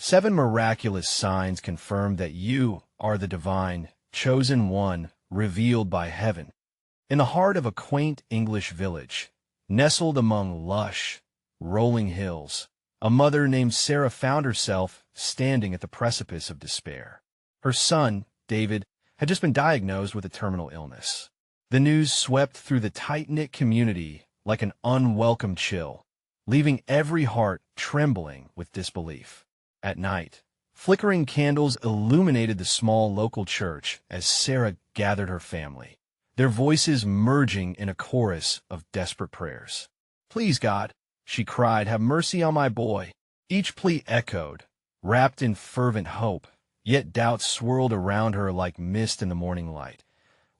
7 miraculous signs confirm that you are the divine, chosen one, revealed by heaven. In the heart of a quaint English village, nestled among lush, rolling hills, a mother named Sarah found herself standing at the precipice of despair. Her son, David, had just been diagnosed with a terminal illness. The news swept through the tight-knit community like an unwelcome chill, leaving every heart trembling with disbelief. At night, flickering candles illuminated the small local church as Sarah gathered her family, their voices merging in a chorus of desperate prayers. "Please, God," she cried, "have mercy on my boy." Each plea echoed, wrapped in fervent hope, yet doubt swirled around her like mist in the morning light.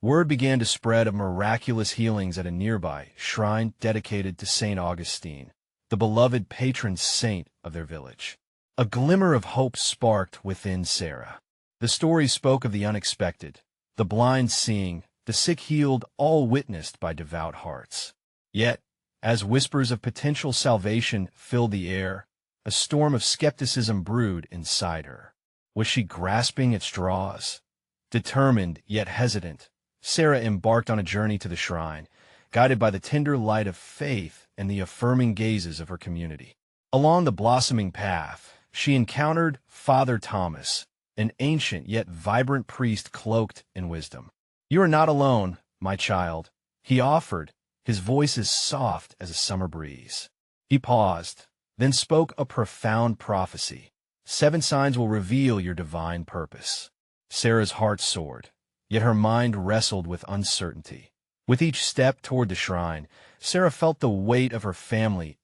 Word began to spread of miraculous healings at a nearby shrine dedicated to St. Augustine, the beloved patron saint of their village. A glimmer of hope sparked within Sarah. The story spoke of the unexpected, the blind seeing, the sick healed, all witnessed by devout hearts. Yet, as whispers of potential salvation filled the air, a storm of skepticism brewed inside her. Was she grasping at straws? Determined yet hesitant, Sarah embarked on a journey to the shrine, guided by the tender light of faith and the affirming gazes of her community. Along the blossoming path, she encountered Father Thomas, an ancient yet vibrant priest cloaked in wisdom. "You are not alone, my child," he offered, his voice as soft as a summer breeze. He paused, then spoke a profound prophecy. 7 signs will reveal your divine purpose. Sarah's heart soared, yet her mind wrestled with uncertainty. With each step toward the shrine, Sarah felt the weight of her family's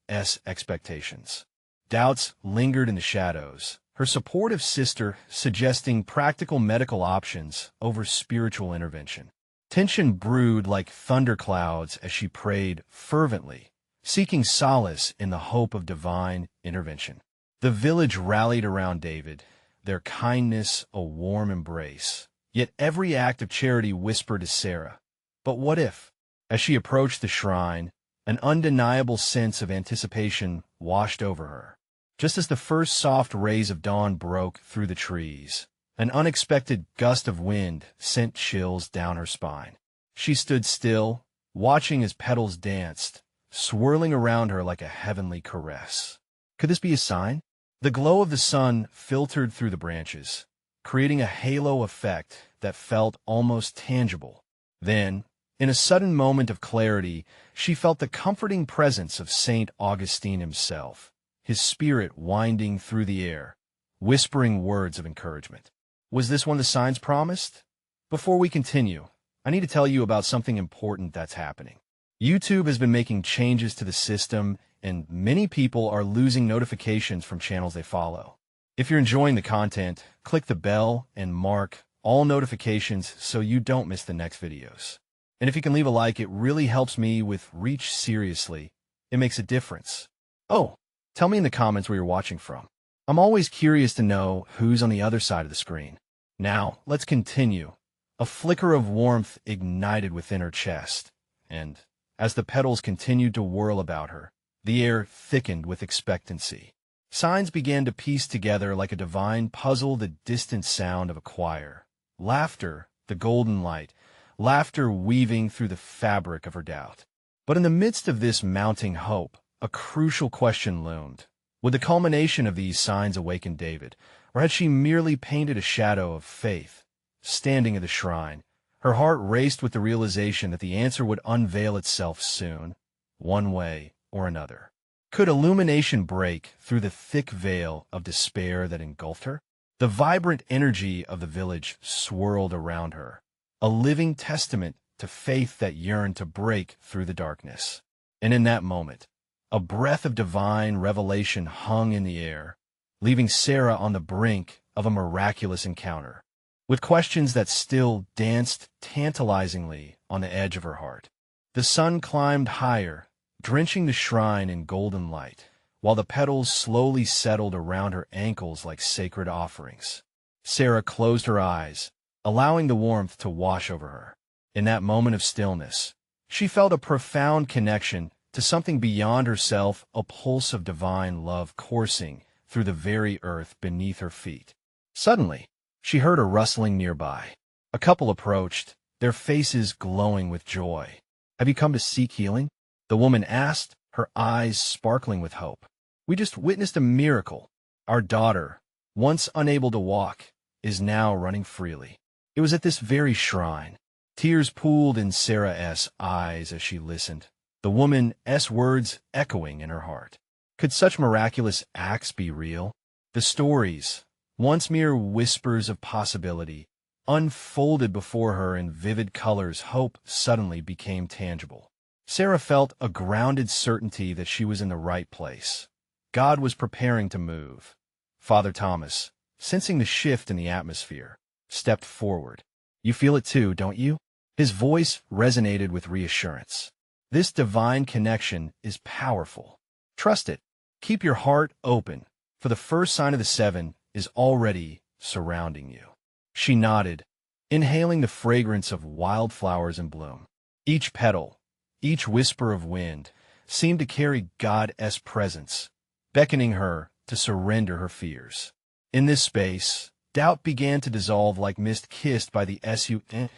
expectations. Doubts lingered in the shadows, her supportive sister suggesting practical medical options over spiritual intervention. Tension brewed like thunderclouds as she prayed fervently, seeking solace in the hope of divine intervention. The village rallied around David, their kindness a warm embrace. Yet every act of charity whispered to Sarah, "But what if?" As she approached the shrine, an undeniable sense of anticipation washed over her. Just as the first soft rays of dawn broke through the trees, an unexpected gust of wind sent chills down her spine. She stood still, watching as petals danced, swirling around her like a heavenly caress. Could this be a sign? The glow of the sun filtered through the branches, creating a halo effect that felt almost tangible. Then, in a sudden moment of clarity, she felt the comforting presence of St. Augustine himself, his spirit winding through the air, whispering words of encouragement. Was this one of the signs promised? Before we continue, I need to tell you about something important that's happening. YouTube has been making changes to the system, and many people are losing notifications from channels they follow. If you're enjoying the content, click the bell and mark all notifications so you don't miss the next videos. And if you can leave a like, it really helps me with reach seriously. It makes a difference. Oh, tell me in the comments where you're watching from. I'm always curious to know who's on the other side of the screen. Now, let's continue. A flicker of warmth ignited within her chest, and as the petals continued to whirl about her, the air thickened with expectancy. Signs began to piece together like a divine puzzle the distant sound of a choir. Laughter, the golden light, laughter weaving through the fabric of her doubt. But in the midst of this mounting hope, a crucial question loomed. Would the culmination of these signs awaken David, or had she merely painted a shadow of faith? Standing at the shrine, her heart raced with the realization that the answer would unveil itself soon, one way or another. Could illumination break through the thick veil of despair that engulfed her? The vibrant energy of the village swirled around her, a living testament to faith that yearned to break through the darkness. And in that moment, a breath of divine revelation hung in the air, leaving Sarah on the brink of a miraculous encounter, with questions that still danced tantalizingly on the edge of her heart. The sun climbed higher, drenching the shrine in golden light, while the petals slowly settled around her ankles like sacred offerings. Sarah closed her eyes, allowing the warmth to wash over her. In that moment of stillness, she felt a profound connection to something beyond herself, a pulse of divine love coursing through the very earth beneath her feet. Suddenly, she heard a rustling nearby. A couple approached, their faces glowing with joy. "Have you come to seek healing?" the woman asked, her eyes sparkling with hope. "We just witnessed a miracle. Our daughter, once unable to walk, is now running freely. It was at this very shrine." Tears pooled in Sarah's eyes as she listened, the woman's words echoing in her heart. Could such miraculous acts be real? The stories, once mere whispers of possibility, unfolded before her in vivid colors. Hope suddenly became tangible. Sarah felt a grounded certainty that she was in the right place. God was preparing to move. Father Thomas, sensing the shift in the atmosphere, stepped forward. "You feel it too, don't you?" His voice resonated with reassurance. "This divine connection is powerful. Trust it. Keep your heart open, for the first sign of the 7 is already surrounding you." She nodded, inhaling the fragrance of wildflowers in bloom. Each petal, each whisper of wind, seemed to carry God's presence, beckoning her to surrender her fears. In this space, doubt began to dissolve like mist kissed by the sun.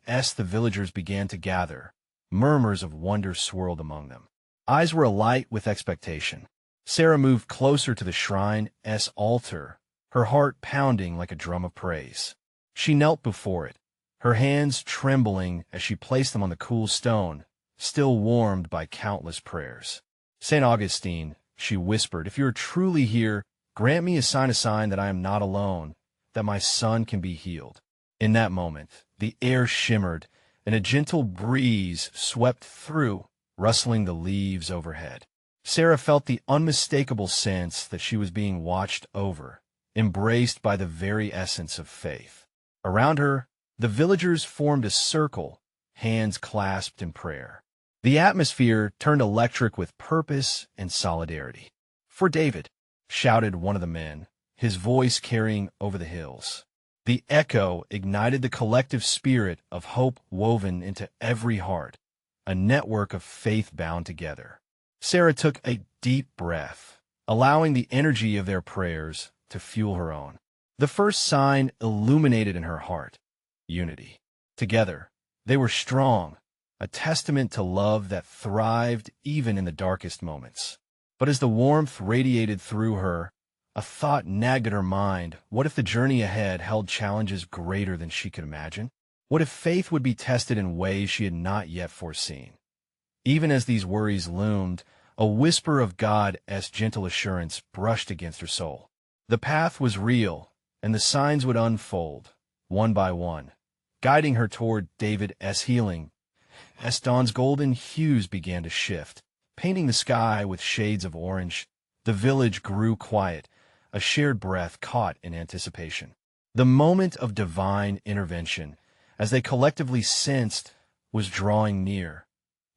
The villagers began to gather. Murmurs of wonder swirled among them. Eyes were alight with expectation. Sarah moved closer to the shrine's altar, her heart pounding like a drum of praise. She knelt before it, her hands trembling as she placed them on the cool stone, still warmed by countless prayers. "St. Augustine," she whispered, "if you are truly here, grant me a sign that I am not alone, that my son can be healed." In that moment, the air shimmered, and a gentle breeze swept through, rustling the leaves overhead. Sarah felt the unmistakable sense that she was being watched over, embraced by the very essence of faith. Around her, the villagers formed a circle, hands clasped in prayer. The atmosphere turned electric with purpose and solidarity. "For David," shouted one of the men, his voice carrying over the hills. The echo ignited the collective spirit of hope woven into every heart, a network of faith bound together. Sarah took a deep breath, allowing the energy of their prayers to fuel her own. The first sign illuminated in her heart: unity. Together, they were strong, a testament to love that thrived even in the darkest moments. But as the warmth radiated through her, a thought nagged at her mind. What if the journey ahead held challenges greater than she could imagine? What if faith would be tested in ways she had not yet foreseen? Even as these worries loomed, a whisper of God's gentle assurance brushed against her soul. The path was real, and the signs would unfold, one by one, guiding her toward David's healing. As dawn's golden hues began to shift, painting the sky with shades of orange, the village grew quiet, a shared breath caught in anticipation. The moment of divine intervention, as they collectively sensed, was drawing near.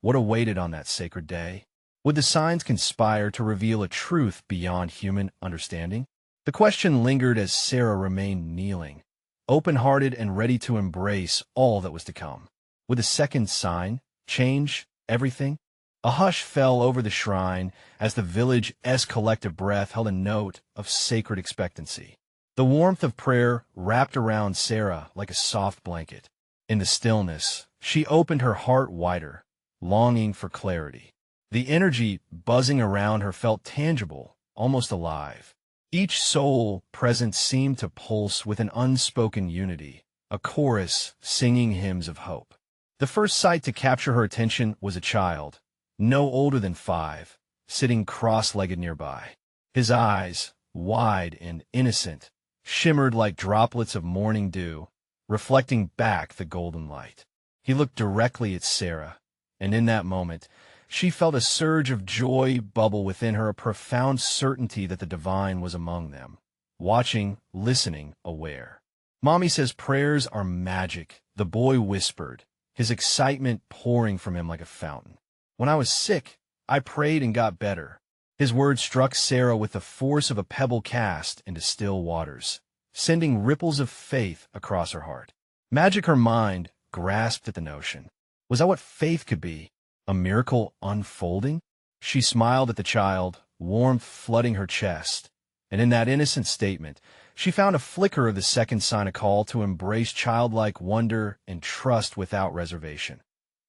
What awaited on that sacred day? Would the signs conspire to reveal a truth beyond human understanding? The question lingered as Sarah remained kneeling, open-hearted and ready to embrace all that was to come. Would the second sign change everything? A hush fell over the shrine as the village's collective breath held a note of sacred expectancy. The warmth of prayer wrapped around Sarah like a soft blanket. In the stillness, she opened her heart wider, longing for clarity. The energy buzzing around her felt tangible, almost alive. Each soul present seemed to pulse with an unspoken unity, a chorus singing hymns of hope. The first sight to capture her attention was a child, no older than 5, sitting cross-legged nearby. His eyes, wide and innocent, shimmered like droplets of morning dew, reflecting back the golden light. He looked directly at Sarah, and in that moment, she felt a surge of joy bubble within her, a profound certainty that the divine was among them, watching, listening, aware. "Mommy says prayers are magic," the boy whispered, his excitement pouring from him like a fountain. "When I was sick, I prayed and got better." His words struck Sarah with the force of a pebble cast into still waters, sending ripples of faith across her heart. Magic, her mind grasped at the notion. Was that what faith could be? A miracle unfolding? She smiled at the child, warmth flooding her chest, And in that innocent statement, she found a flicker of the second sign, a call to embrace childlike wonder and trust without reservation.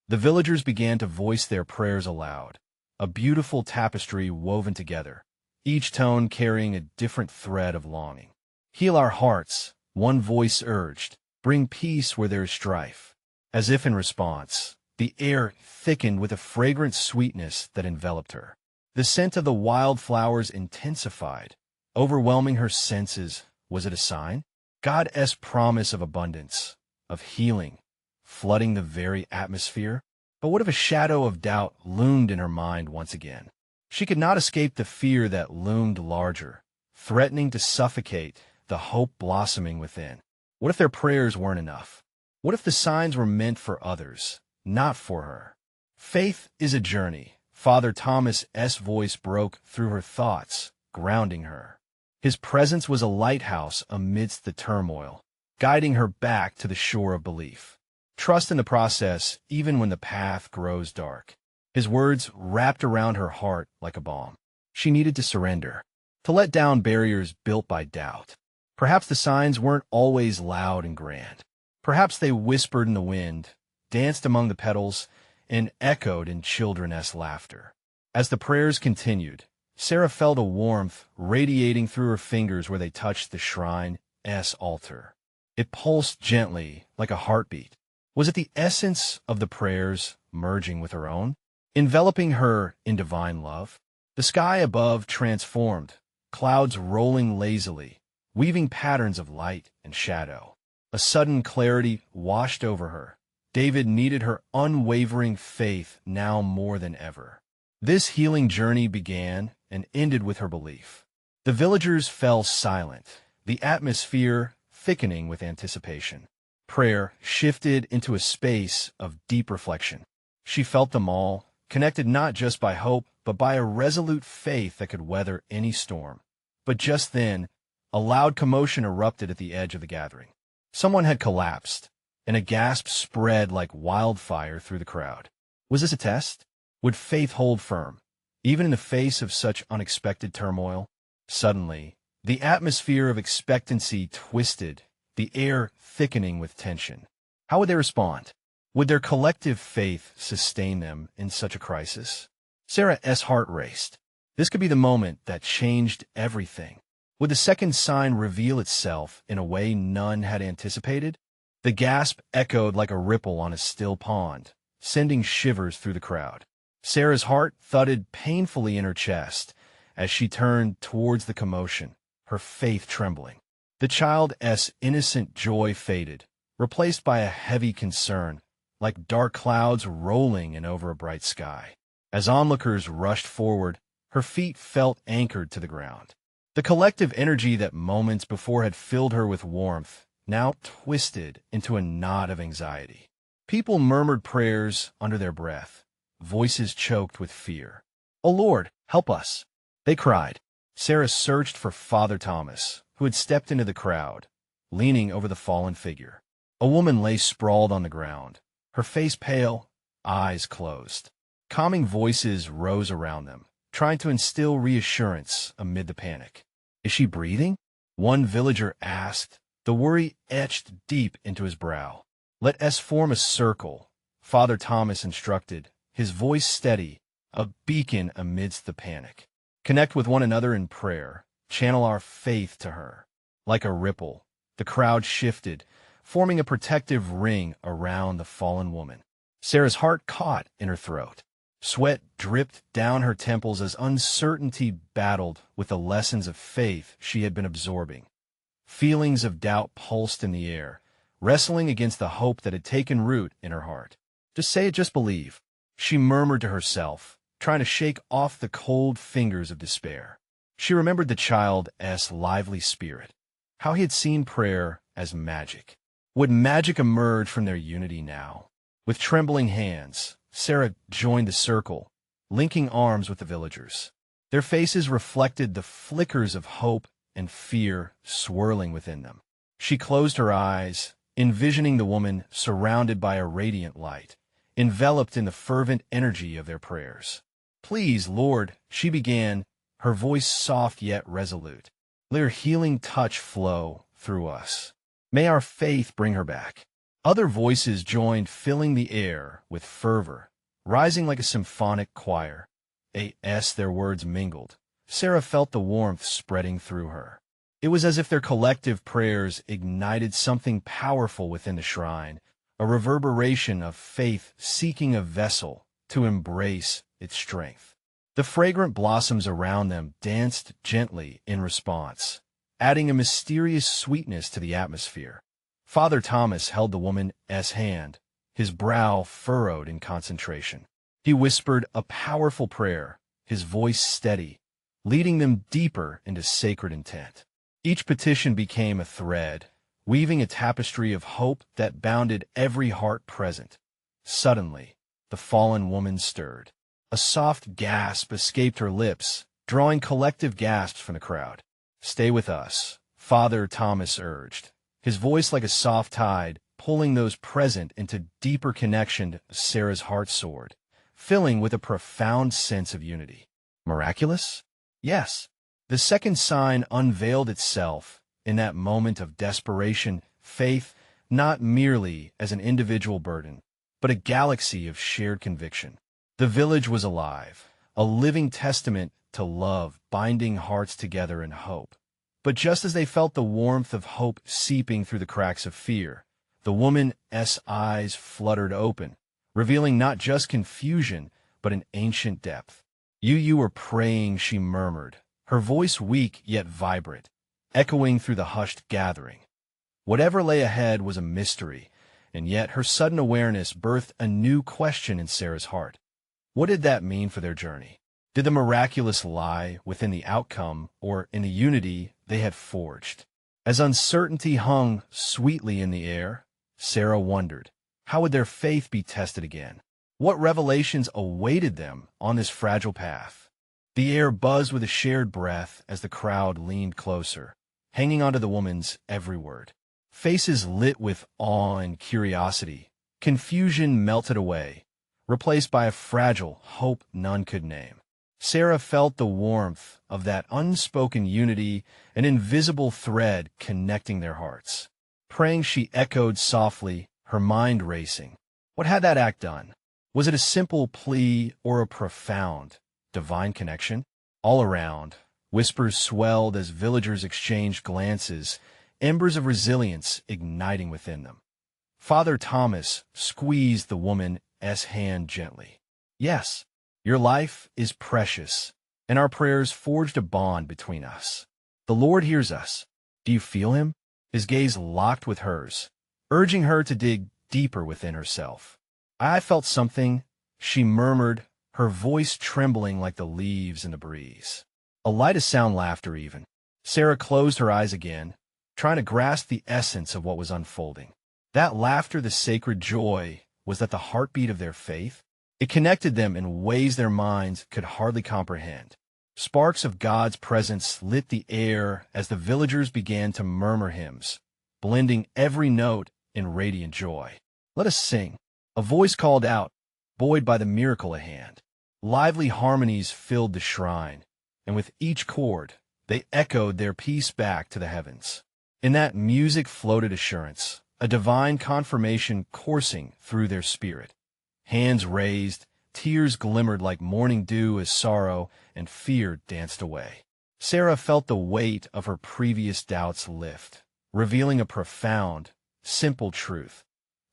The villagers began to voice their prayers aloud, a beautiful tapestry woven together, each tone carrying a different thread of longing. "Heal our hearts," one voice urged. "Bring peace where there is strife." As if in response, the air thickened with a fragrant sweetness that enveloped her. The scent of the wildflowers intensified, overwhelming her senses. Was it a sign? God's promise of abundance, of healing, flooding the very atmosphere? But what if a shadow of doubt loomed in her mind once again? She could not escape the fear that loomed larger, threatening to suffocate the hope blossoming within. What if their prayers weren't enough? What if the signs were meant for others, not for her? Faith is a journey. Father Thomas's voice broke through her thoughts, grounding her. His presence was a lighthouse amidst the turmoil, guiding her back to the shore of belief. Trust in the process, even when the path grows dark. His words wrapped around her heart like a balm. She needed to surrender, to let down barriers built by doubt. Perhaps the signs weren't always loud and grand. Perhaps they whispered in the wind, danced among the petals, and echoed in children's laughter. As the prayers continued, Sarah felt a warmth radiating through her fingers where they touched the shrine's altar. It pulsed gently, like a heartbeat. Was it the essence of the prayers merging with her own, enveloping her in divine love? The sky above transformed, clouds rolling lazily, weaving patterns of light and shadow. A sudden clarity washed over her. David needed her unwavering faith now more than ever. This healing journey began and ended with her belief. The villagers fell silent, the atmosphere thickening with anticipation. Prayer shifted into a space of deep reflection. She felt them all, connected not just by hope, but by a resolute faith that could weather any storm. But just then, a loud commotion erupted at the edge of the gathering. Someone had collapsed, and a gasp spread like wildfire through the crowd. Was this a test? Would faith hold firm, even in the face of such unexpected turmoil? Suddenly, the atmosphere of expectancy twisted, the air thickening with tension. How would they respond? Would their collective faith sustain them in such a crisis? Sarah's heart raced. This could be the moment that changed everything. Would the second sign reveal itself in a way none had anticipated? The gasp echoed like a ripple on a still pond, sending shivers through the crowd. Sarah's heart thudded painfully in her chest as she turned towards the commotion, her faith trembling. The child's innocent joy faded, replaced by a heavy concern, like dark clouds rolling in over a bright sky. As onlookers rushed forward, her feet felt anchored to the ground. The collective energy that moments before had filled her with warmth now twisted into a knot of anxiety. People murmured prayers under their breath, voices choked with fear. "Oh Lord, help us!" they cried. Sarah searched for Father Thomas, who had stepped into the crowd, leaning over the fallen figure. A woman lay sprawled on the ground, her face pale, eyes closed. Calming voices rose around them, trying to instill reassurance amid the panic. "Is she breathing?" one villager asked, the worry etched deep into his brow. "Let us form a circle," Father Thomas instructed, his voice steady, a beacon amidst the panic. "Connect with one another in prayer, channel our faith to her." Like a ripple, the crowd shifted, forming a protective ring around the fallen woman. Sarah's heart caught in her throat. Sweat dripped down her temples as uncertainty battled with the lessons of faith she had been absorbing. Feelings of doubt pulsed in the air, wrestling against the hope that had taken root in her heart. "Just say it, just believe," she murmured to herself, trying to shake off the cold fingers of despair. She remembered the child's lively spirit, how he had seen prayer as magic. Would magic emerge from their unity now? With trembling hands, Sarah joined the circle, linking arms with the villagers. Their faces reflected the flickers of hope and fear swirling within them. She closed her eyes, envisioning the woman surrounded by a radiant light, enveloped in the fervent energy of their prayers. "Please, Lord," she began, her voice soft yet resolute. Let your healing touch flow through us. May our faith bring her back. Other voices joined, filling the air with fervor, rising like a symphonic choir. As their words mingled, Sarah felt the warmth spreading through her. It was as if their collective prayers ignited something powerful within the shrine, a reverberation of faith seeking a vessel to embrace its strength. The fragrant blossoms around them danced gently in response, adding a mysterious sweetness to the atmosphere. Father Thomas held the woman's hand, his brow furrowed in concentration. He whispered a powerful prayer, his voice steady, leading them deeper into sacred intent. Each petition became a thread, weaving a tapestry of hope that bounded every heart present. Suddenly, the fallen woman stirred. A soft gasp escaped her lips, drawing collective gasps from the crowd. "Stay with us," Father Thomas urged, his voice like a soft tide, pulling those present into deeper connection. Sarah's heart soared, filling with a profound sense of unity. Miraculous? Yes. The second sign unveiled itself in that moment of desperation, faith, not merely as an individual burden, but a galaxy of shared conviction. The village was alive, a living testament to love binding hearts together in hope. But just as they felt the warmth of hope seeping through the cracks of fear, the woman's eyes fluttered open, revealing not just confusion, but an ancient depth. You were praying," she murmured, her voice weak yet vibrant, echoing through the hushed gathering. Whatever lay ahead was a mystery, and yet her sudden awareness birthed a new question in Sarah's heart. What did that mean for their journey? Did the miraculous lie within the outcome or in the unity they had forged? As uncertainty hung sweetly in the air, Sarah wondered, how would their faith be tested again? What revelations awaited them on this fragile path? The air buzzed with a shared breath as the crowd leaned closer, hanging onto the woman's every word. Faces lit with awe and curiosity, confusion melted away, replaced by a fragile hope none could name. Sarah felt the warmth of that unspoken unity, an invisible thread connecting their hearts. Praying, she echoed softly, her mind racing. What had that act done? Was it a simple plea or a profound, divine connection? All around, whispers swelled as villagers exchanged glances, embers of resilience igniting within them. Father Thomas squeezed the woman's hand gently. "Yes, your life is precious, and our prayers forged a bond between us. The Lord hears us. Do you feel him?" His gaze locked with hers, urging her to dig deeper within herself. "I felt something," she murmured, her voice trembling like the leaves in the breeze. A light of sound laughter even. Sarah closed her eyes again, trying to grasp the essence of what was unfolding. That laughter, the sacred joy, was that the heartbeat of their faith? It connected them in ways their minds could hardly comprehend. Sparks of God's presence lit the air as the villagers began to murmur hymns, blending every note in radiant joy. "Let us sing," a voice called out, buoyed by the miracle at hand. Lively harmonies filled the shrine, and with each chord, they echoed their peace back to the heavens. In that music floated assurance, a divine confirmation coursing through their spirit. Hands raised, tears glimmered like morning dew as sorrow and fear danced away. Sarah felt the weight of her previous doubts lift, revealing a profound, simple truth.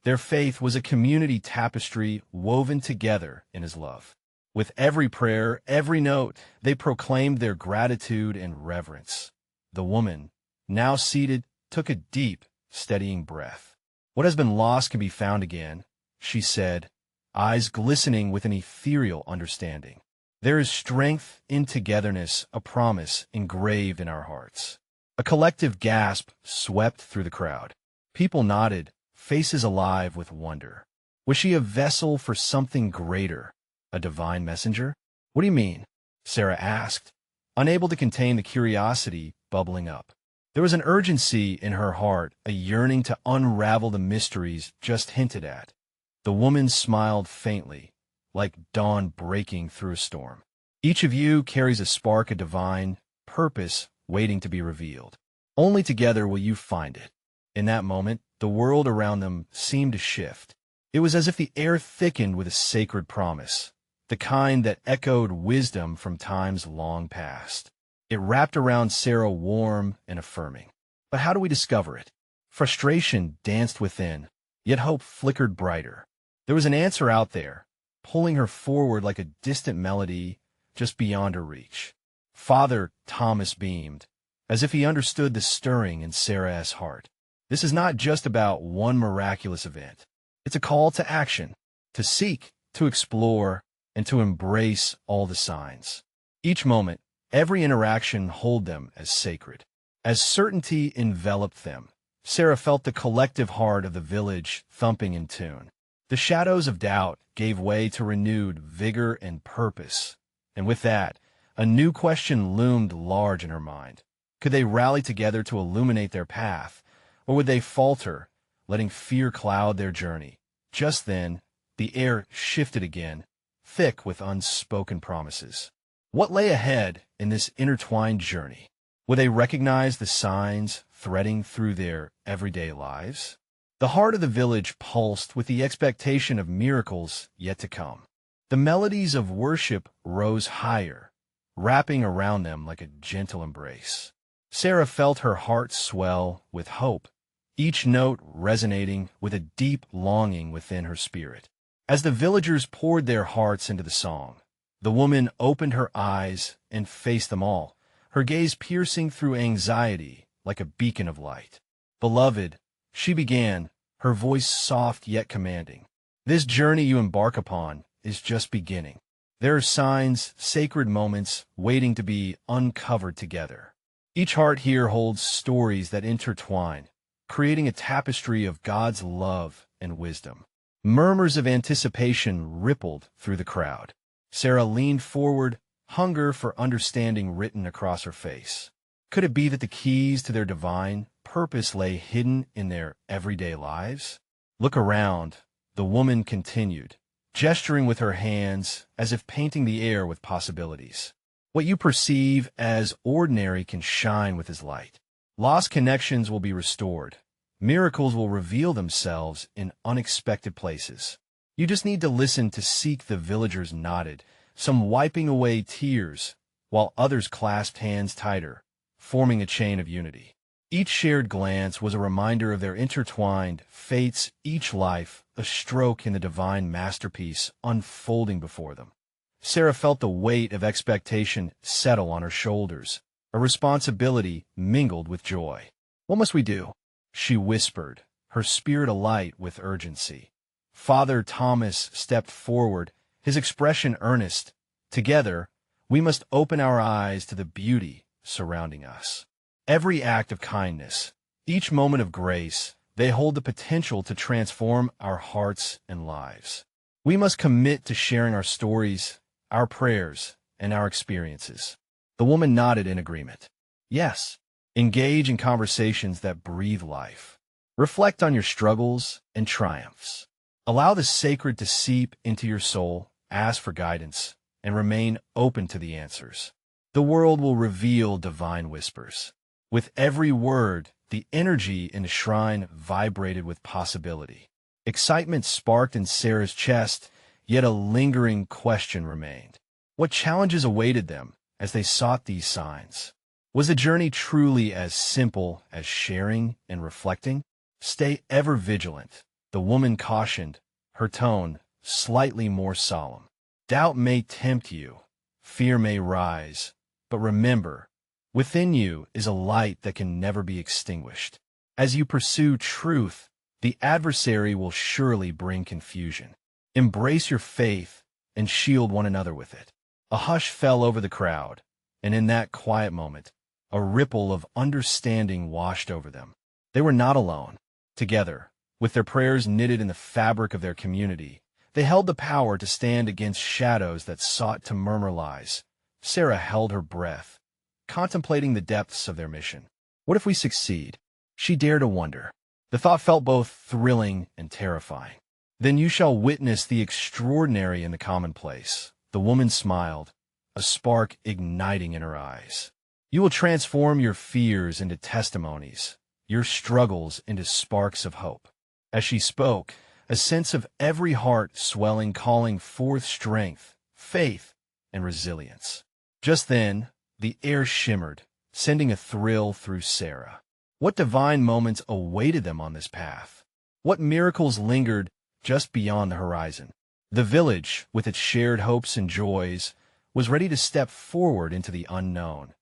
Their faith was a community tapestry woven together in his love. With every prayer, every note, they proclaimed their gratitude and reverence. The woman, now seated, took a deep, steadying breath. "What has been lost can be found again," she said, eyes glistening with an ethereal understanding. "There is strength in togetherness, a promise engraved in our hearts." A collective gasp swept through the crowd. People nodded, faces alive with wonder. Was she a vessel for something greater, a divine messenger? "What do you mean?" Sarah asked, unable to contain the curiosity bubbling up. There was an urgency in her heart, a yearning to unravel the mysteries just hinted at. The woman smiled faintly, like dawn breaking through a storm. "Each of you carries a spark of divine purpose waiting to be revealed. Only together will you find it. In that moment, the world around them seemed to shift. It was as if the air thickened with a sacred promise, the kind that echoed wisdom from times long past. It wrapped around Sarah warm and affirming. But how do we discover it? Frustration danced within, yet hope flickered brighter. There was an answer out there, pulling her forward like a distant melody just beyond her reach. Father Thomas beamed, as if he understood the stirring in Sarah's heart. This is not just about one miraculous event. It's a call to action, to seek, to explore, and to embrace all the signs. Each moment, every interaction hold them as sacred. As certainty enveloped them, Sarah felt the collective heart of the village thumping in tune. The shadows of doubt gave way to renewed vigor and purpose, and with that, a new question loomed large in her mind. Could they rally together to illuminate their path, or would they falter, letting fear cloud their journey? Just then, the air shifted again, thick with unspoken promises. What lay ahead in this intertwined journey? Would they recognize the signs threading through their everyday lives? The heart of the village pulsed with the expectation of miracles yet to come. The melodies of worship rose higher, wrapping around them like a gentle embrace. Sarah felt her heart swell with hope, each note resonating with a deep longing within her spirit. As the villagers poured their hearts into the song, the woman opened her eyes and faced them all, her gaze piercing through anxiety like a beacon of light. Beloved, she began, her voice soft yet commanding. This journey you embark upon is just beginning. There are signs, sacred moments waiting to be uncovered together. Each heart here holds stories that intertwine, creating a tapestry of God's love and wisdom. Murmurs of anticipation rippled through the crowd. Sarah leaned forward, hunger for understanding written across her face. Could it be that the keys to their divine purpose lay hidden in their everyday lives? Look around, the woman continued, gesturing with her hands as if painting the air with possibilities. What you perceive as ordinary can shine with his light. Lost connections will be restored. Miracles will reveal themselves in unexpected places. You just need to listen to seek. The villagers nodded, some wiping away tears, while others clasped hands tighter, forming a chain of unity. Each shared glance was a reminder of their intertwined fates, each life a stroke in the divine masterpiece unfolding before them. Sarah felt the weight of expectation settle on her shoulders, a responsibility mingled with joy. What must we do? She whispered, her spirit alight with urgency. Father Thomas stepped forward, his expression earnest. Together, we must open our eyes to the beauty surrounding us. Every act of kindness, each moment of grace, they hold the potential to transform our hearts and lives. We must commit to sharing our stories, our prayers, and our experiences. The woman nodded in agreement. Yes, engage in conversations that breathe life. Reflect on your struggles and triumphs. Allow the sacred to seep into your soul, ask for guidance, and remain open to the answers. The world will reveal divine whispers. With every word, the energy in the shrine vibrated with possibility. Excitement sparked in Sarah's chest, yet a lingering question remained. What challenges awaited them as they sought these signs? Was the journey truly as simple as sharing and reflecting? Stay ever vigilant, the woman cautioned, her tone slightly more solemn. Doubt may tempt you, fear may rise, but remember, within you is a light that can never be extinguished. As you pursue truth, the adversary will surely bring confusion. Embrace your faith and shield one another with it. A hush fell over the crowd, and in that quiet moment, a ripple of understanding washed over them. They were not alone. Together, with their prayers knitted in the fabric of their community, they held the power to stand against shadows that sought to murmur lies. Sarah held her breath, contemplating the depths of their mission. What if we succeed? She dared to wonder. The thought felt both thrilling and terrifying. Then you shall witness the extraordinary in the commonplace. The woman smiled, a spark igniting in her eyes. You will transform your fears into testimonies, your struggles into sparks of hope. As she spoke, a sense of every heart swelling, calling forth strength, faith, and resilience. Just then, the air shimmered, sending a thrill through Sarah. What divine moments awaited them on this path? What miracles lingered just beyond the horizon? The village, with its shared hopes and joys, was ready to step forward into the unknown,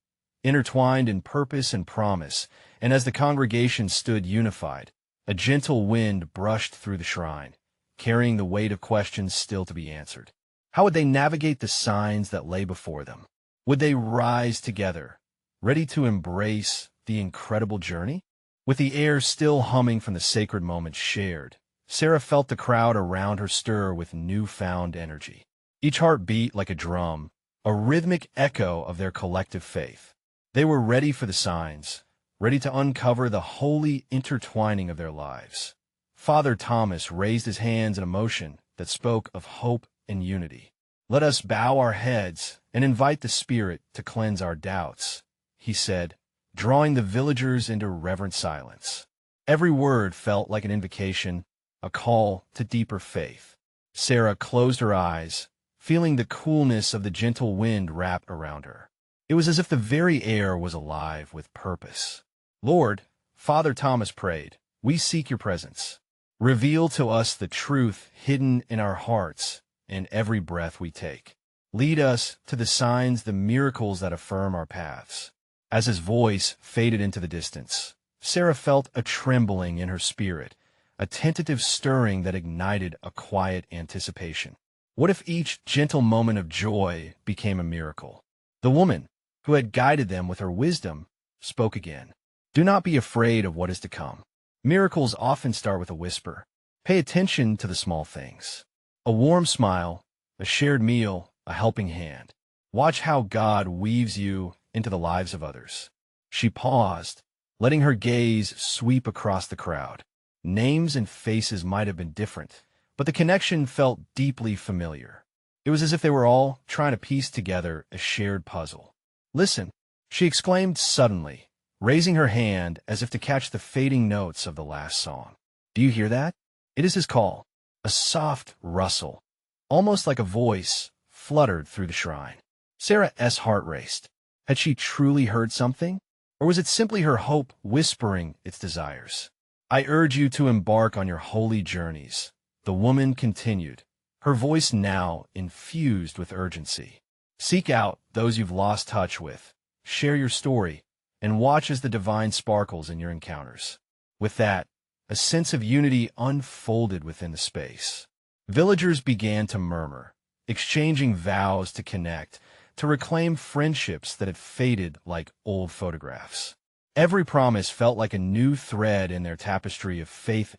intertwined in purpose and promise, and as the congregation stood unified, a gentle wind brushed through the shrine, carrying the weight of questions still to be answered. How would they navigate the signs that lay before them? Would they rise together, ready to embrace the incredible journey? With the air still humming from the sacred moments shared, Sarah felt the crowd around her stir with newfound energy. Each heart beat like a drum, a rhythmic echo of their collective faith. They were ready for the signs, ready to uncover the holy intertwining of their lives. Father Thomas raised his hands in a motion that spoke of hope and unity. "Let us bow our heads and invite the Spirit to cleanse our doubts," he said, drawing the villagers into reverent silence. Every word felt like an invocation, a call to deeper faith. Sarah closed her eyes, feeling the coolness of the gentle wind wrap around her. It was as if the very air was alive with purpose. "Lord," Father Thomas prayed, "we seek your presence. Reveal to us the truth hidden in our hearts and every breath we take. Lead us to the signs, the miracles that affirm our paths." As his voice faded into the distance, Sarah felt a trembling in her spirit, a tentative stirring that ignited a quiet anticipation. What if each gentle moment of joy became a miracle? The woman, who had guided them with her wisdom, spoke again. "Do not be afraid of what is to come. Miracles often start with a whisper. Pay attention to the small things. A warm smile, a shared meal, a helping hand. Watch how God weaves you into the lives of others." She paused, letting her gaze sweep across the crowd. Names and faces might have been different, but the connection felt deeply familiar. It was as if they were all trying to piece together a shared puzzle. "Listen," she exclaimed suddenly, raising her hand as if to catch the fading notes of the last song. "Do you hear that? It is his call." A soft rustle, almost like a voice, fluttered through the shrine. Sarah's heart raced. Had she truly heard something? Or was it simply her hope whispering its desires? "I urge you to embark on your holy journeys," the woman continued, her voice now infused with urgency. "Seek out those you've lost touch with, share your story, and watch as the divine sparkles in your encounters." With that, a sense of unity unfolded within the space. Villagers began to murmur, exchanging vows to connect, to reclaim friendships that had faded like old photographs. Every promise felt like a new thread in their tapestry of faith.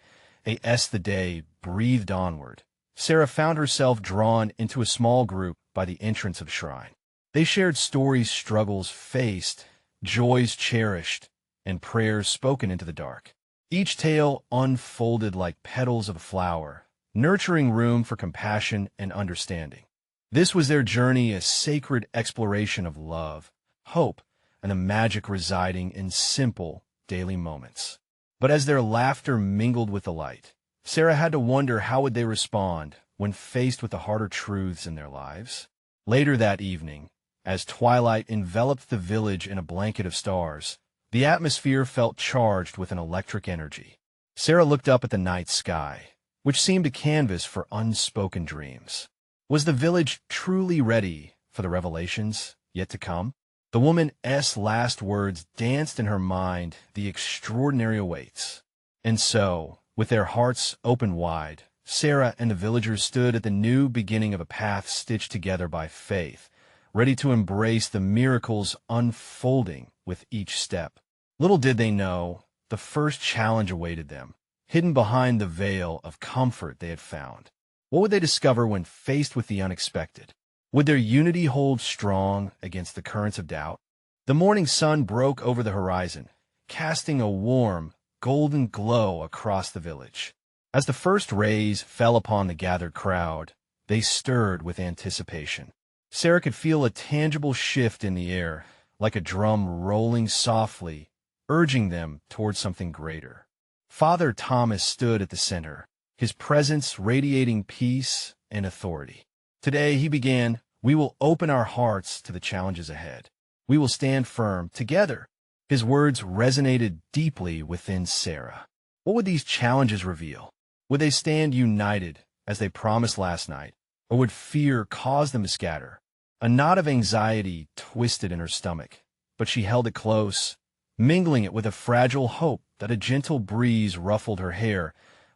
As the day breathed onward, Sarah found herself drawn into a small group by the entrance of the shrine. They shared stories, struggles faced, joys cherished, and prayers spoken into the dark. Each tale unfolded like petals of a flower, nurturing room for compassion and understanding. This was their journey, a sacred exploration of love, hope, and the magic residing in simple, daily moments. But as their laughter mingled with the light, Sarah had to wonder how would they respond when faced with the harder truths in their lives. Later that evening, as twilight enveloped the village in a blanket of stars, the atmosphere felt charged with an electric energy. Sarah looked up at the night sky, which seemed a canvas for unspoken dreams. Was the village truly ready for the revelations yet to come? The woman's last words danced in her mind, "The extraordinary awaits." And so, with their hearts open wide, Sarah and the villagers stood at the new beginning of a path stitched together by faith, ready to embrace the miracles unfolding with each step. Little did they know, the first challenge awaited them, hidden behind the veil of comfort they had found. What would they discover when faced with the unexpected? Would their unity hold strong against the currents of doubt? The morning sun broke over the horizon, casting a warm, golden glow across the village. As the first rays fell upon the gathered crowd, they stirred with anticipation. Sarah could feel a tangible shift in the air, like a drum rolling softly, urging them towards something greater. Father Thomas stood at the center, his presence radiating peace and authority. Today, he began, "We will open our hearts to the challenges ahead. We will stand firm together." His words resonated deeply within Sarah. What would these challenges reveal? Would they stand united, as they promised last night, or would fear cause them to scatter? A knot of anxiety twisted in her stomach, but she held it close, mingling it with a fragile hope that a gentle breeze ruffled her hair,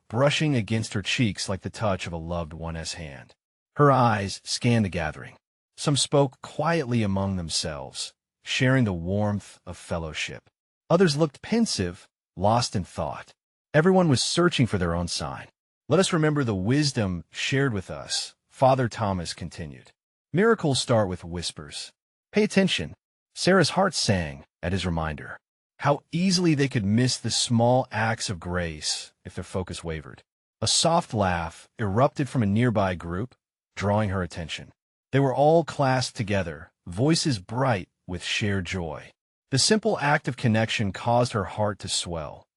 brushing against her cheeks like the touch of a loved one's hand. Her eyes scanned the gathering. Some spoke quietly among themselves, sharing the warmth of fellowship. Others looked pensive, lost in thought. Everyone was searching for their own sign. "Let us remember the wisdom shared with us," Father Thomas continued. "Miracles start with whispers. Pay attention." Sarah's heart sang at his reminder. How easily they could miss the small acts of grace if their focus wavered. A soft laugh erupted from a nearby group, drawing her attention. They were all clasped together, voices bright with shared joy. The simple act of connection caused her heart to swell.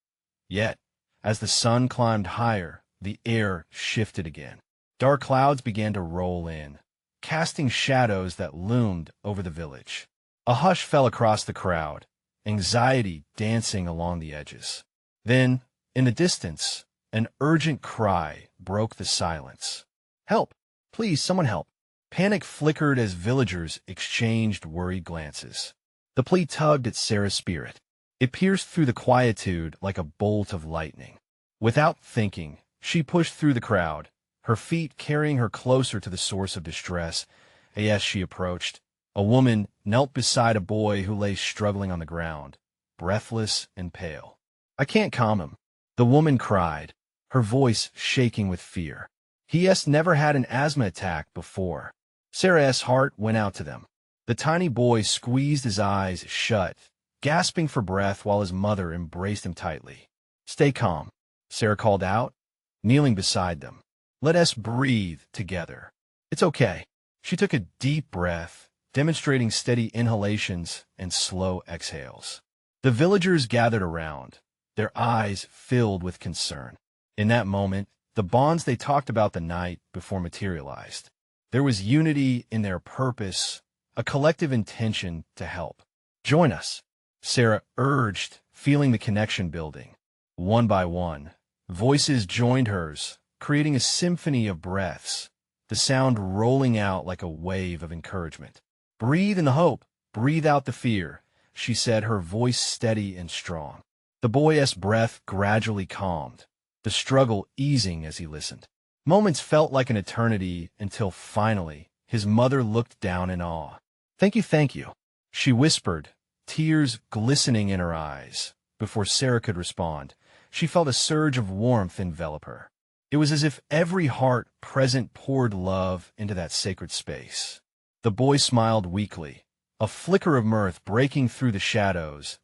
Yet, as the sun climbed higher, the air shifted again. Dark clouds began to roll in, casting shadows that loomed over the village. A hush fell across the crowd, anxiety dancing along the edges. Then, in the distance, an urgent cry broke the silence. "Help! Please, someone help!" Panic flickered as villagers exchanged worried glances. The plea tugged at Sarah's spirit. It pierced through the quietude like a bolt of lightning. Without thinking, she pushed through the crowd, her feet carrying her closer to the source of distress. As she approached, a woman knelt beside a boy who lay struggling on the ground, breathless and pale. "I can't calm him," the woman cried, her voice shaking with fear. "He has never had an asthma attack before." Sarah's heart went out to them. The tiny boy squeezed his eyes shut, gasping for breath while his mother embraced him tightly. "Stay calm," Sarah called out, kneeling beside them. "Let us breathe together. It's okay." She took a deep breath, demonstrating steady inhalations and slow exhales. The villagers gathered around, their eyes filled with concern. In that moment, the bonds they talked about the night before materialized. There was unity in their purpose, a collective intention to help. "Join us," Sarah urged, feeling the connection building. One by one, voices joined hers, creating a symphony of breaths, the sound rolling out like a wave of encouragement. "Breathe in the hope, breathe out the fear," she said, her voice steady and strong. The boy's breath gradually calmed, the struggle easing as he listened. Moments felt like an eternity until finally, his mother looked down in awe. Thank you," she whispered, tears glistening in her eyes. Before Sarah could respond, she felt a surge of warmth envelop her. It was as if every heart present poured love into that sacred space. The boy smiled weakly, a flicker of mirth breaking through the shadows.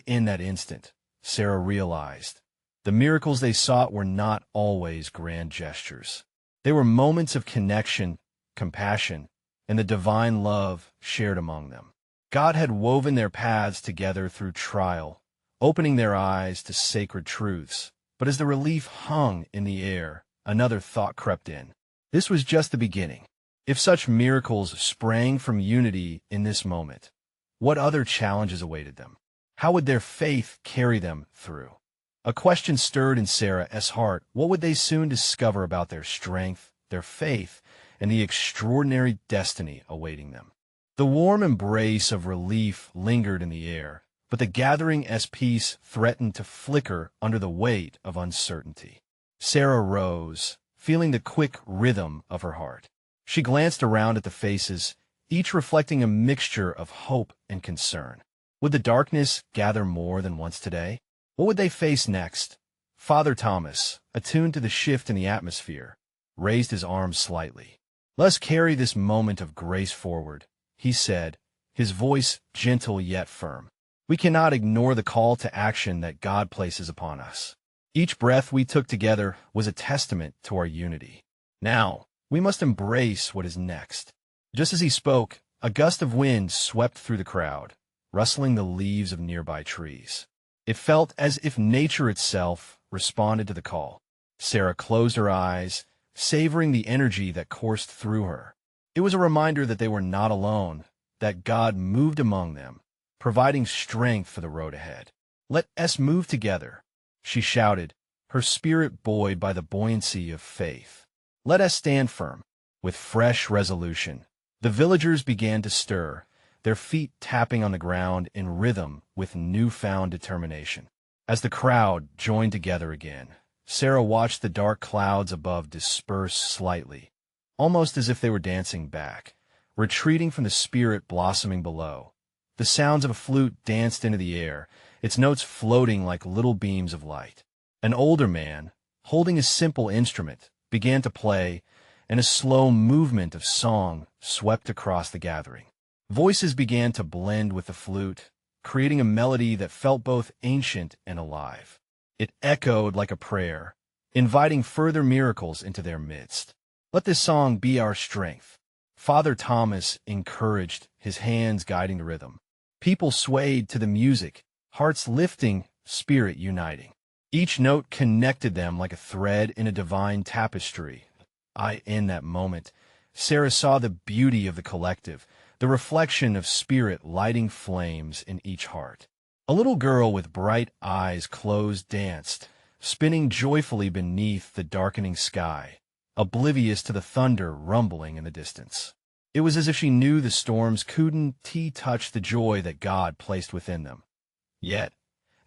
In that instant, Sarah realized the miracles they sought were not always grand gestures. They were moments of connection, compassion, and the divine love shared among them. God had woven their paths together through trial, opening their eyes to sacred truths. But as the relief hung in the air, another thought crept in. This was just the beginning. If such miracles sprang from unity in this moment, what other challenges awaited them? How would their faith carry them through? A question stirred in Sarah's heart. What would they soon discover about their strength, their faith, and the extraordinary destiny awaiting them? The warm embrace of relief lingered in the air, but the gathering's peace threatened to flicker under the weight of uncertainty. Sarah rose, feeling the quick rhythm of her heart. She glanced around at the faces, each reflecting a mixture of hope and concern. Would the darkness gather more than once today? What would they face next? Father Thomas, attuned to the shift in the atmosphere, raised his arms slightly. "Let's carry this moment of grace forward," he said, his voice gentle yet firm. "We cannot ignore the call to action that God places upon us." Each breath we took together was a testament to our unity. Now, we must embrace what is next. Just as he spoke, a gust of wind swept through the crowd, rustling the leaves of nearby trees. It felt as if nature itself responded to the call. Sarah closed her eyes, savoring the energy that coursed through her. It was a reminder that they were not alone, that God moved among them, providing strength for the road ahead. "Let us move together," she shouted, her spirit buoyed by the buoyancy of faith. "Let us stand firm." With fresh resolution, the villagers began to stir, their feet tapping on the ground in rhythm with newfound determination. As the crowd joined together again, Sarah watched the dark clouds above disperse slightly, almost as if they were dancing back, retreating from the spirit blossoming below. The sounds of a flute danced into the air, its notes floating like little beams of light. An older man, holding a simple instrument, began to play, and a slow movement of song swept across the gathering. Voices began to blend with the flute, creating a melody that felt both ancient and alive. It echoed like a prayer, inviting further miracles into their midst. "Let this song be our strength," Father Thomas encouraged, his hands guiding the rhythm. People swayed to the music, hearts lifting, spirit uniting. Each note connected them like a thread in a divine tapestry. In that moment, Sarah saw the beauty of the collective, the reflection of spirit lighting flames in each heart. A little girl with bright eyes closed danced, spinning joyfully beneath the darkening sky, oblivious to the thunder rumbling in the distance. It was as if she knew the storms couldn't touch the joy that God placed within them. Yet,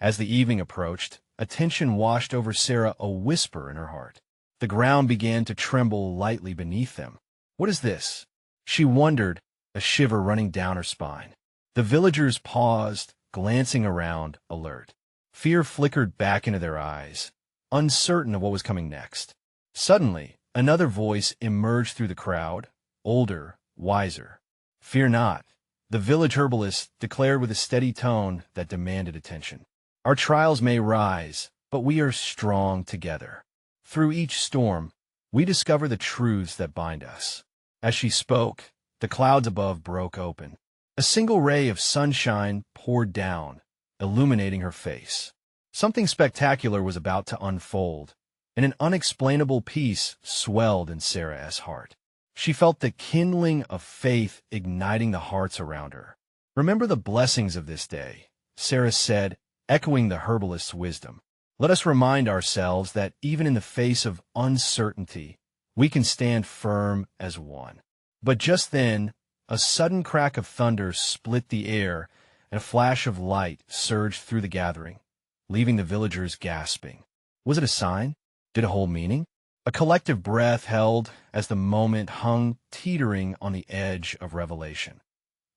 as the evening approached, a tension washed over Sarah, a whisper in her heart. The ground began to tremble lightly beneath them. "What is this?" she wondered, a shiver running down her spine. The villagers paused, glancing around, alert. Fear flickered back into their eyes, uncertain of what was coming next. Suddenly, another voice emerged through the crowd, older, wiser. "Fear not," the village herbalist declared with a steady tone that demanded attention. "Our trials may rise, but we are strong together. Through each storm, we discover the truths that bind us." As she spoke, the clouds above broke open. A single ray of sunshine poured down, illuminating her face. Something spectacular was about to unfold, and an unexplainable peace swelled in Sarah's heart. She felt the kindling of faith igniting the hearts around her. "Remember the blessings of this day," Sarah said, echoing the herbalist's wisdom. "Let us remind ourselves that even in the face of uncertainty, we can stand firm as one." But just then, a sudden crack of thunder split the air, and a flash of light surged through the gathering, leaving the villagers gasping. Was it a sign? Did it hold meaning? A collective breath held as the moment hung teetering on the edge of revelation.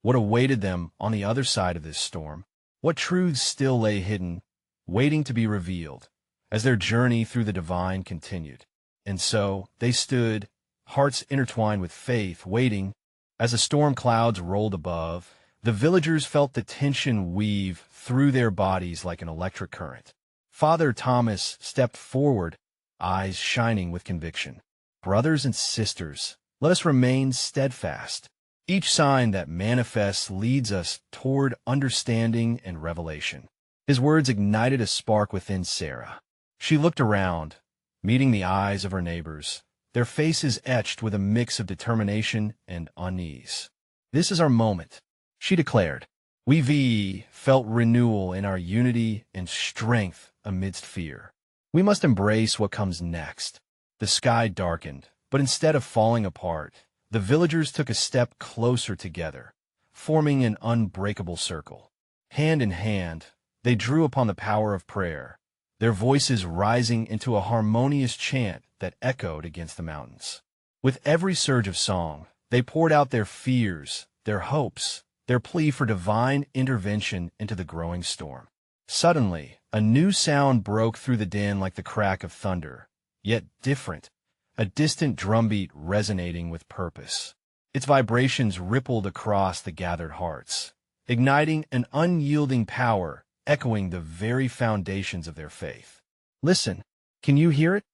What awaited them on the other side of this storm? What truths still lay hidden, waiting to be revealed, as their journey through the divine continued? And so they stood, hearts intertwined with faith, waiting. As the storm clouds rolled above, the villagers felt the tension weave through their bodies like an electric current. Father Thomas stepped forward, eyes shining with conviction. "Brothers and sisters, let us remain steadfast. Each sign that manifests leads us toward understanding and revelation." His words ignited a spark within Sarah. She looked around, meeting the eyes of her neighbors, their faces etched with a mix of determination and unease. "This is our moment," she declared. "We felt renewal in our unity and strength amidst fear. We must embrace what comes next." The sky darkened, but instead of falling apart, the villagers took a step closer together, forming an unbreakable circle. Hand in hand, they drew upon the power of prayer, their voices rising into a harmonious chant that echoed against the mountains. With every surge of song, they poured out their fears, their hopes, their plea for divine intervention into the growing storm. Suddenly, a new sound broke through the din like the crack of thunder, yet different, a distant drumbeat resonating with purpose. Its vibrations rippled across the gathered hearts, igniting an unyielding power, echoing the very foundations of their faith. "Listen, can you hear it?"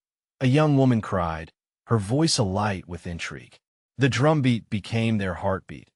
a young woman cried, her voice alight with intrigue. The drumbeat became their heartbeat,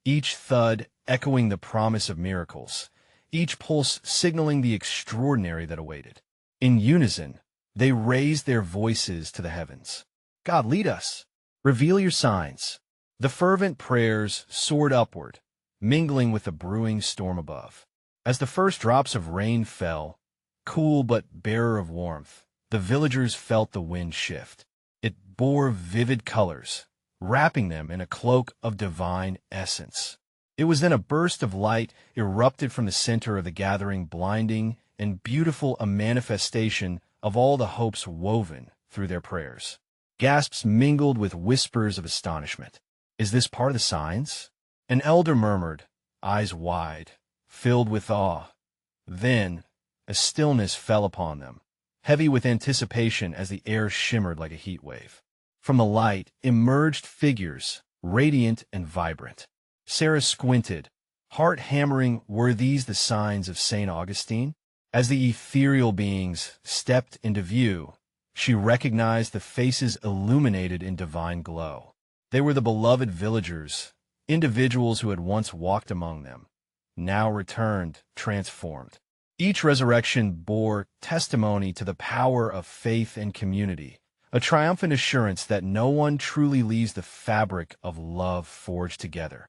each thud echoing the promise of miracles, each pulse signaling the extraordinary that awaited. In unison, they raised their voices to the heavens. God, lead us. Reveal your signs. The fervent prayers soared upward, mingling with the brewing storm above. As the first drops of rain fell, cool but bearer of warmth, the villagers felt the wind shift. It bore vivid colors, wrapping them in a cloak of divine essence. It was then a burst of light erupted from the center of the gathering, blinding and beautiful, a manifestation of all the hopes woven through their prayers. Gasps mingled with whispers of astonishment. Is this part of the signs? An elder murmured, eyes wide, filled with awe. Then a stillness fell upon them, heavy with anticipation as the air shimmered like a heat wave. From the light emerged figures, radiant and vibrant. Sarah squinted, heart hammering, were these the signs of St. Augustine? As the ethereal beings stepped into view, she recognized the faces illuminated in divine glow. They were the beloved villagers, individuals who had once walked among them, now returned, transformed. Each resurrection bore testimony to the power of faith and community, a triumphant assurance that no one truly leaves the fabric of love forged together.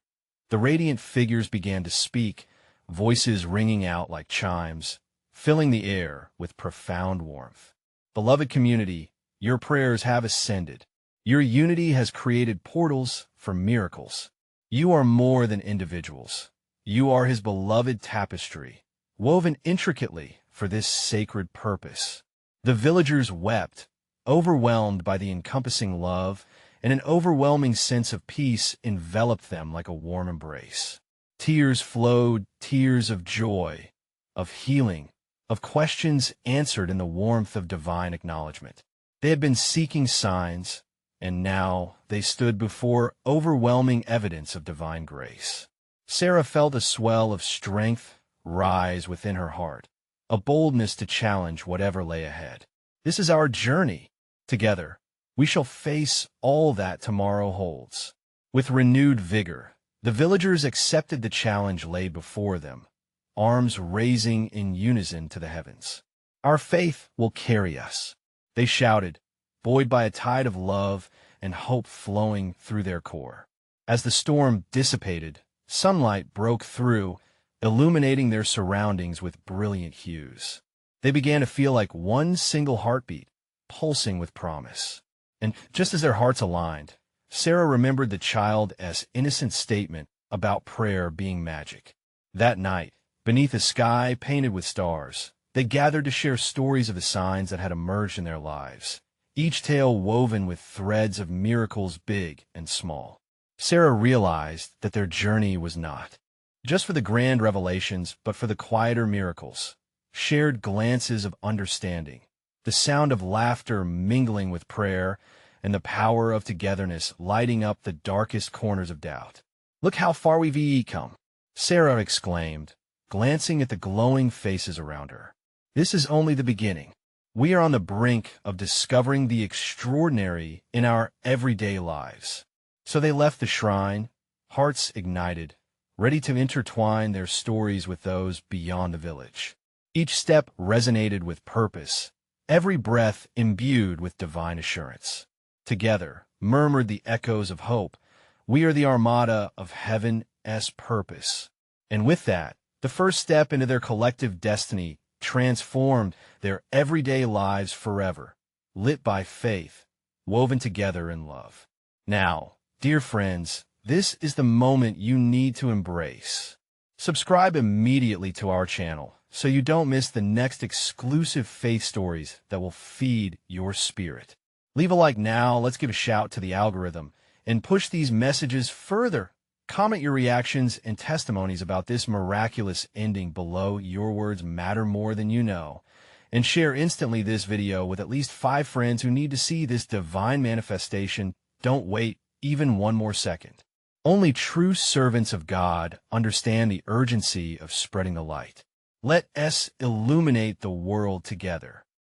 The radiant figures began to speak, voices ringing out like chimes, filling the air with profound warmth. Beloved community, your prayers have ascended. Your unity has created portals for miracles. You are more than individuals. You are his beloved tapestry, woven intricately for this sacred purpose. The villagers wept, overwhelmed by the encompassing love, and an overwhelming sense of peace enveloped them like a warm embrace. Tears flowed, tears of joy, of healing, of questions answered in the warmth of divine acknowledgement. They had been seeking signs, and now they stood before overwhelming evidence of divine grace. Sarah felt a swell of strength rise within her heart, a boldness to challenge whatever lay ahead. This is our journey. Together, we shall face all that tomorrow holds. With renewed vigor, the villagers accepted the challenge laid before them, arms raising in unison to the heavens. Our faith will carry us, they shouted, buoyed by a tide of love and hope flowing through their core. As the storm dissipated, sunlight broke through, illuminating their surroundings with brilliant hues. They began to feel like one single heartbeat, pulsing with promise. And just as their hearts aligned, Sarah remembered the child's innocent statement about prayer being magic. That night, beneath a sky painted with stars, they gathered to share stories of the signs that had emerged in their lives, each tale woven with threads of miracles big and small. Sarah realized that their journey was not just for the grand revelations, but for the quieter miracles, shared glances of understanding, the sound of laughter mingling with prayer, and the power of togetherness lighting up the darkest corners of doubt. Look how far we've come, Sarah exclaimed, glancing at the glowing faces around her. This is only the beginning. We are on the brink of discovering the extraordinary in our everyday lives. So they left the shrine, hearts ignited, ready to intertwine their stories with those beyond the village. Each step resonated with purpose, every breath imbued with divine assurance. Together, murmured the echoes of hope, we are the armada of heaven's purpose. And with that, the first step into their collective destiny transformed their everyday lives forever, lit by faith, woven together in love. Now, dear friends, this is the moment you need to embrace. Subscribe immediately to our channel so you don't miss the next exclusive faith stories that will feed your spirit. Leave a like now, let's give a shout to the algorithm, and push these messages further. Comment your reactions and testimonies about this miraculous ending below. Your words matter more than you know. And share instantly this video with at least 5 friends who need to see this divine manifestation. Don't wait even one more second. Only true servants of God understand the urgency of spreading the light. Let us illuminate the world together.